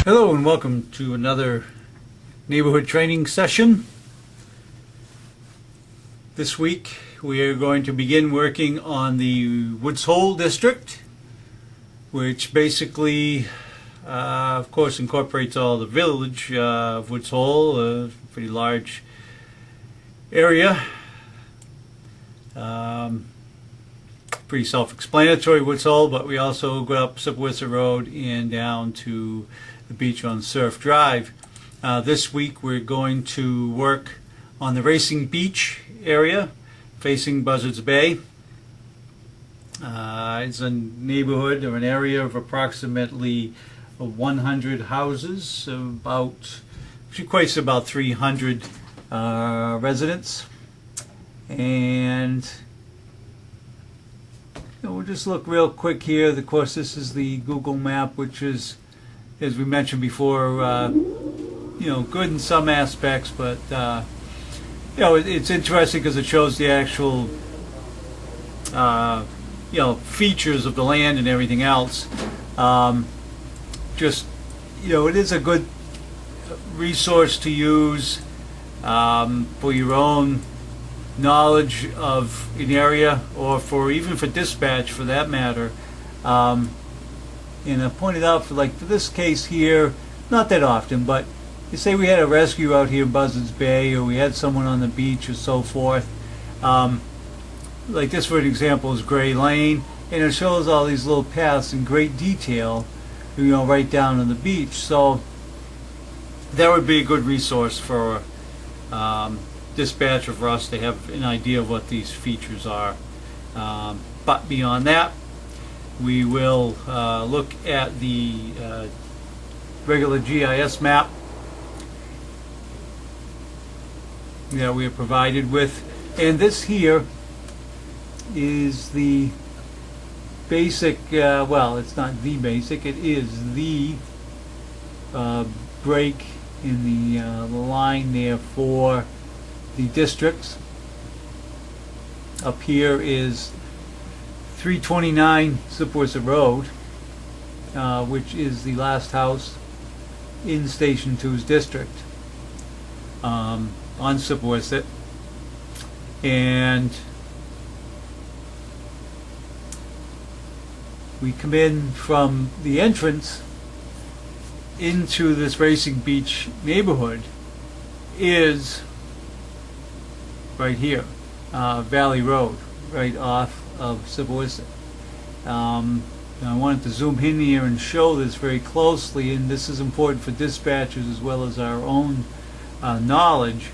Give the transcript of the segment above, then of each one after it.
Hello and welcome to another neighborhood training session. This week we are going to begin working on the Woods Hole district, which basically of course incorporates all the village of Woods Hole, a pretty large area. Pretty self-explanatory, Woods Hole, but we also go up Sipawissa Road and down to the beach on Surf Drive. This week we're going to work on the Racing Beach area facing Buzzards Bay. It's a neighborhood or an area of approximately 100 houses, which equates to about 300 residents. And we'll just look real quick here. Of course, this is the Google map, which is, as we mentioned before, good in some aspects, but it's interesting because it shows the actual features of the land and everything else. It is a good resource to use for your own knowledge of an area, or even for dispatch for that matter. And I pointed out for this case here, not that often, but you say we had a rescue out here in Buzzards Bay, or we had someone on the beach or so forth. Like this, for an example, is Gray Lane, and it shows all these little paths in great detail, right down to the beach. So that would be a good resource for dispatcher for us to have an idea of what these features are. But beyond that, we will look at the regular GIS map that we are provided with, and this here is the basic, well, it's not the basic, it is the break in the line there for the districts. Up here is 329 Sipawissa Road, which is the last house in Station 2's district on Sipawissa. And we come in from the entrance into this Racing Beach neighborhood is right here, Valley Road, right off of Sipawissa. I wanted to zoom in here and show this very closely, and this is important for dispatchers as well as our own knowledge,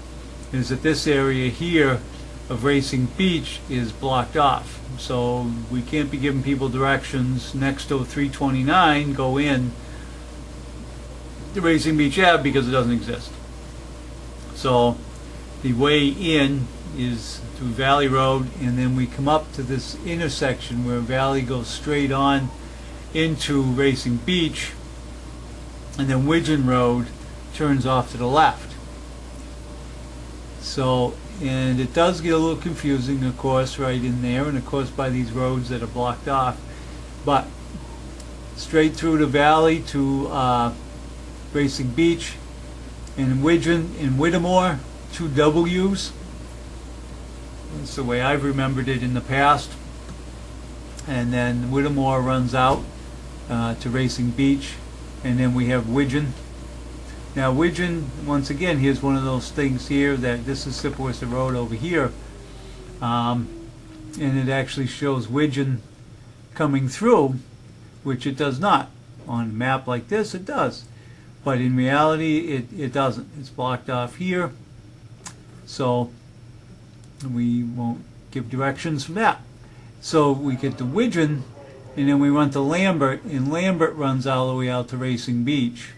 is that this area here of Racing Beach is blocked off. So we can't be giving people directions next to 329, go in the Racing Beach Ave, because it doesn't exist. So the way in is through Valley Road, and then we come up to this intersection where Valley goes straight on into Racing Beach, and then Widgeon Road turns off to the left. So, and it does get a little confusing, of course, right in there, and of course by these roads that are blocked off, but straight through the Valley to Racing Beach, and Widgeon and Whittemore, 2 W's. That's the way I've remembered it in the past. And then Whittemore runs out to Racing Beach, and then we have Widgeon. Now Widgeon, once again, here's one of those things here that this is Sipawissa Road over here, and it actually shows Widgeon coming through, which it does not. On a map like this it does, but in reality it doesn't. It's blocked off here, so we won't give directions from that. So we get to Widgeon, and then we run to Lambert, and Lambert runs all the way out to Racing Beach.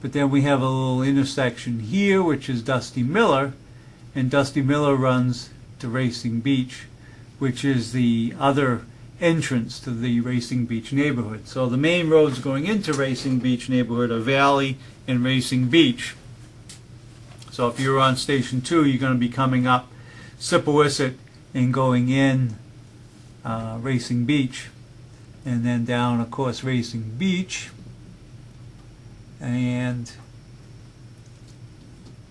But then we have a little intersection here, which is Dusty Miller, and Dusty Miller runs to Racing Beach, which is the other entrance to the Racing Beach neighborhood. So the main roads going into Racing Beach neighborhood are Valley and Racing Beach. So if you're on Station 2, you're going to be coming up Sipawissa and going in Racing Beach, and then down, of course, Racing Beach, And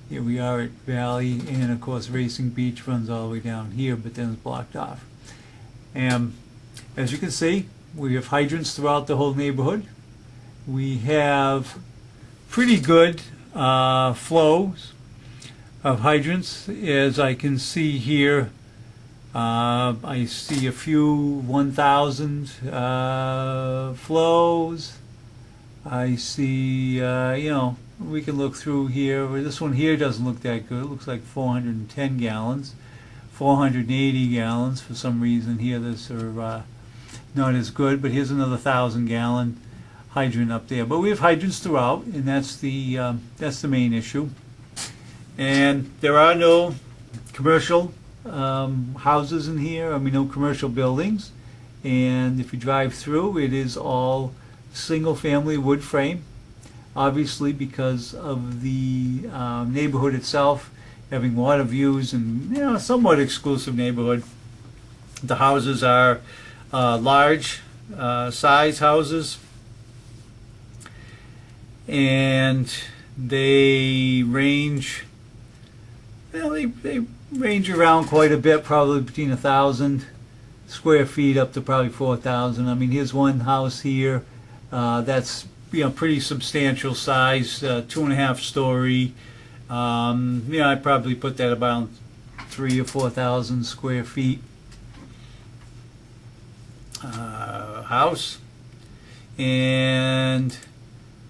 here we are at Valley, and of course Racing Beach runs all the way down here, but then it's blocked off. And as you can see, we have hydrants throughout the whole neighborhood. We have pretty good flows of hydrants, as I can see here. I see a few 1,000 flows. I see, we can look through here. This one here doesn't look that good. It looks like 410 gallons, 480 gallons. For some reason here, this are not as good. But here's another 1,000-gallon hydrant up there. But we have hydrants throughout, and that's the main issue. And there are no commercial houses in here. I mean, no commercial buildings. And if you drive through, it is all single-family wood frame. Obviously, because of the neighborhood itself having water views and somewhat exclusive neighborhood, the houses are large size houses, and they range. They range around quite a bit, probably between 1,000 square feet up to probably 4,000. I mean, here's one house here that's pretty substantial size, 2.5 story. I'd probably put that about 3,000 or 4,000 square feet house. And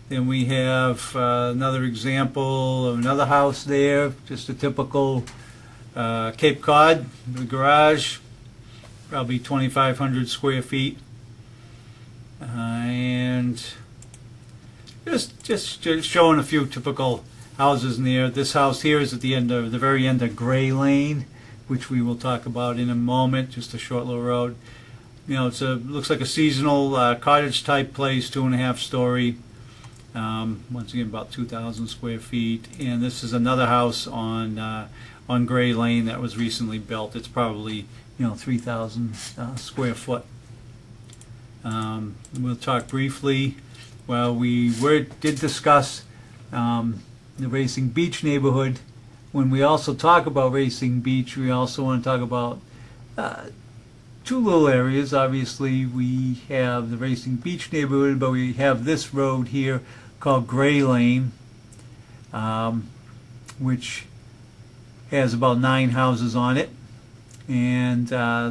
then we have another example of another house there, just a typical Cape Cod, the garage, probably 2,500 square feet. And just showing a few typical houses in there. This house here is at the very end of Gray Lane, which we will talk about in a moment. Just a short little road. Looks like a seasonal cottage type place, 2.5 story. Once again, about 2,000 square feet. And this is another house on Gray Lane that was recently built. It's probably 3,000 square foot. We'll talk briefly. Well, we did discuss the Racing Beach neighborhood. When we also talk about Racing Beach, we also want to talk about two little areas. Obviously, we have the Racing Beach neighborhood, but we have this road here called Gray Lane, which has about 9 houses on it. And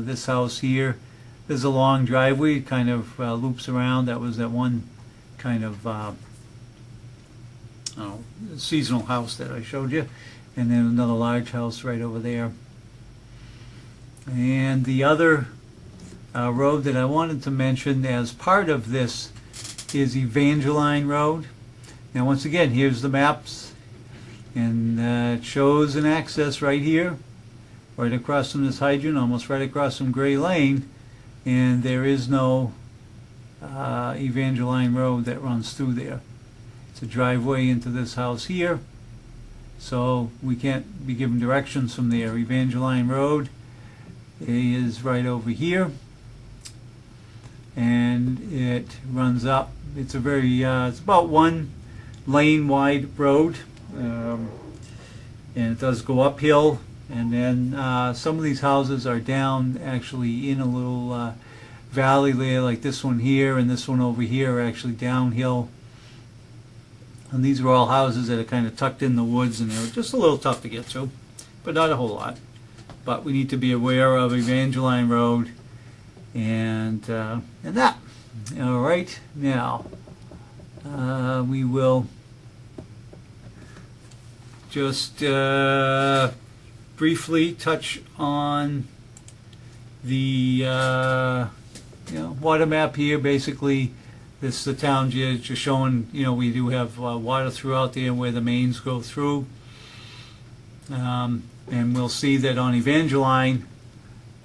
this house here, there's a long driveway. It kind of loops around. That was that one kind of seasonal house that I showed you. And then another large house right over there. And the other road that I wanted to mention as part of this is Evangeline Road. Now, once again, here's the maps, and it shows an access right here, right across from this hydrant, almost right across from Gray Lane, and there is no Evangeline Road that runs through there. It's a driveway into this house here, so we can't be given directions from there. Evangeline Road is right over here, and it runs up. It's a very it's about 1 lane wide road, and it does go uphill, and then some of these houses are down actually in a little valley there, like this one here and this one over here are actually downhill. And these are all houses that are kind of tucked in the woods, and they're just a little tough to get to, but not a whole lot. But we need to be aware of Evangeline Road and that. All right, now we will just briefly touch on the water map here. Basically, this is the town just showing, we do have water throughout there where the mains go through. And we'll see that on Evangeline,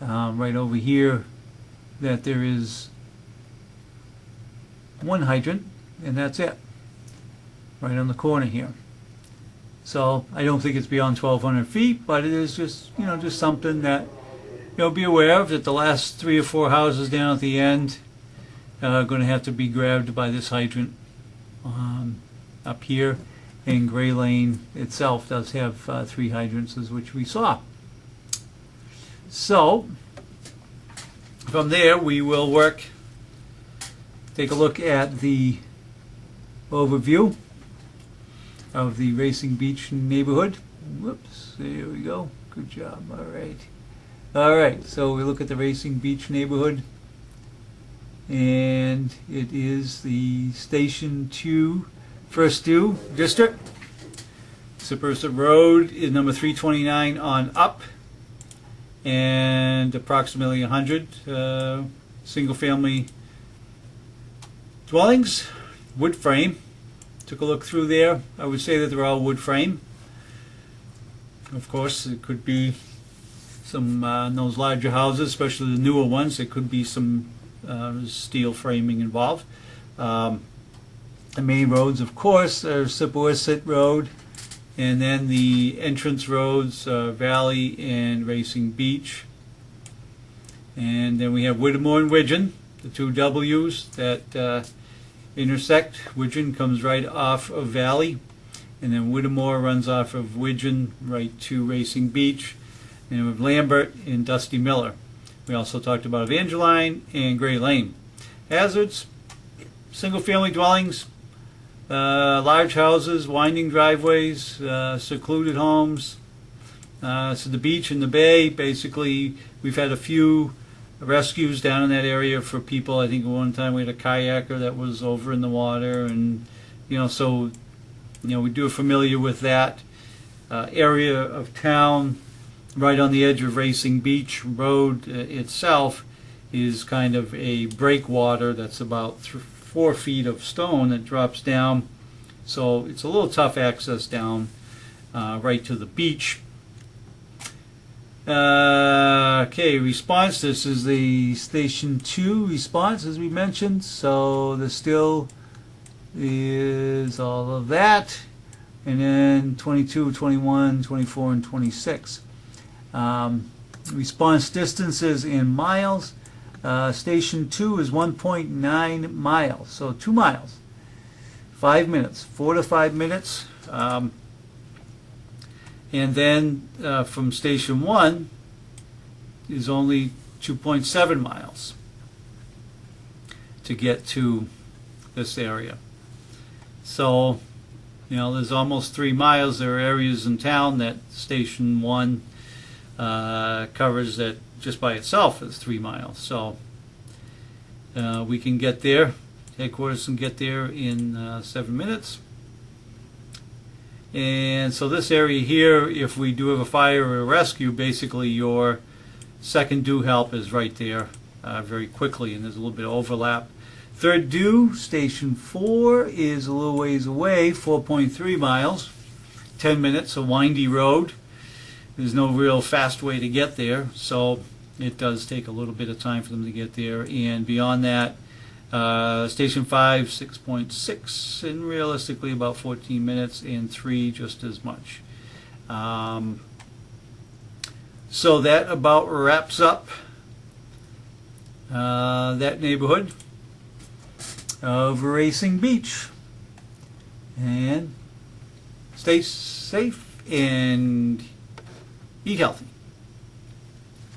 right over here, that there is 1 hydrant, and that's it, right on the corner here. So I don't think it's beyond 1,200 feet, but it is just, just something that, be aware of, that the last 3 or 4 houses down at the end are going to have to be grabbed by this hydrant. up here, and Gray Lane itself does have 3 hydrants, which we saw. So from there we will take a look at the overview of the Racing Beach neighborhood. Whoops, there we go. Good job. All right, so we look at the Racing Beach neighborhood, and it is the Station 2 First Due District. Cypress Road is number 329 on up, and approximately 100 single-family dwellings, wood frame. Took a look through there. I would say that they're all wood frame. Of course, it could be some those larger houses, especially the newer ones. There could be some steel framing involved. The main roads, of course, are Sipawasset Road, and then the entrance roads, Valley and Racing Beach. And then we have Whittemore and Widgeon, the 2 W's that intersect. Widgeon comes right off of Valley, and then Whittemore runs off of Widgeon right to Racing Beach. And we have Lambert and Dusty Miller. We also talked about Evangeline and Gray Lane. Hazards: single-family dwellings, large houses, winding driveways, secluded homes. So the beach and the bay, basically, we've had a few rescues down in that area for people. I think one time we had a kayaker that was over in the water, and so we do familiar with that area of town. Right on the edge of Racing Beach Road itself is kind of a breakwater that's about 4 feet of stone that drops down, so it's a little tough access down right to the beach. Okay, response. This is the Station 2 response, as we mentioned. So there still is all of that, and then 22, 21, 24, and 26. Response distances in miles. Station 2 is 1.9 miles, so 2 miles. 5 minutes, 4 to 5 minutes. And then from Station 1 is only 2.7 miles to get to this area. So, there's almost 3 miles. There are areas in town that Station 1 covers that just by itself is 3 miles. So we can get there. Headquarters can get there in 7 minutes. And so this area here, if we do have a fire or a rescue, basically your second due help is right there very quickly, and there's a little bit of overlap. Third due, Station 4, is a little ways away, 4.3 miles, 10 minutes, a windy road. There's no real fast way to get there, so it does take a little bit of time for them to get there. And beyond that, Station 5, 6.6, and realistically about 14 minutes, and 3 just as much. So that about wraps up that neighborhood of Racing Beach. And stay safe and eat healthy.